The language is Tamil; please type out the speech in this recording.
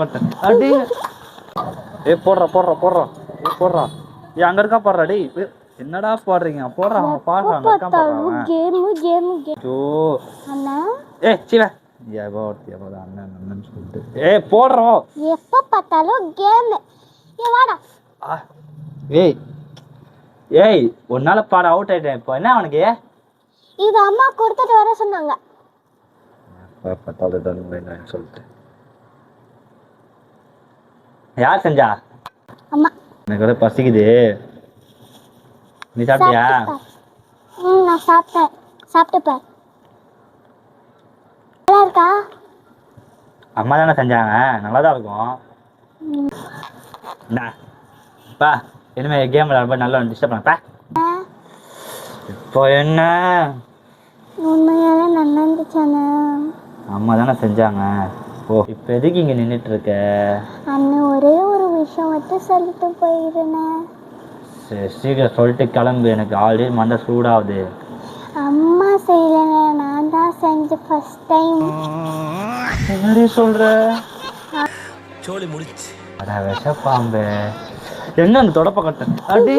கட்டேன் அடி. போடுறா போடுறா போடுறா போடுறா. அங்க இருக்கா பாடுறா. டேய் என்னடா பாடுறீங்க? போடுறா அவங்க பாடுறாங்க. அண்ணன் சொல்லிட்டு போடுறோம். எப்ப பார்த்தாலும் கேம். வாடா. ஏய் உன்னால பாட அவுட் ஆயிட்டேன். இப்போ என்ன அவனுக்கு? இது அம்மா கொடுத்துட்டு வர சொன்னாங்க. சொல்லிட்டு யார் செஞ்சா? அம்மா. எனக்கு வந்து பசிக்குது. நீ சாப்பிட்டியா? நான் சாப்பிட்டேன். சாப்பிட்டுப்பேன். நல்லா இருக்கா? அம்மா தானே செஞ்சாங்க, நல்லா தான் இருக்கும். பா இனிமே கேம் விளையாட நல்லா டிஸ்டர்ப் பண்ணப்பா. இப்போ என்ன உண்மையாவே நல்லா இருந்துச்சானே? அம்மா தானே செஞ்சாங்க. ஓ இப்போ எதுக்கு இங்கே நின்றுட்டு இருக்க? அண்ணன் ஒரே ஒரு விஷயம் மட்டும் சொல்லிட்டு போயிருந்தேன். சரி சீக்கிரம் சொல்லிட்டு கிளம்பு. எனக்கு ஆல்ரெடி மண்டை சூடாகுது. அம்மா செய்யல, நான் தான் செஞ்ச ஃபர்ஸ்ட் டைம். என்னடி சொல்ற? சோலி முடிச்சு. அட விஷ பாம்பு. எங்க அந்த தொடப்ப கட்டேன் அடி.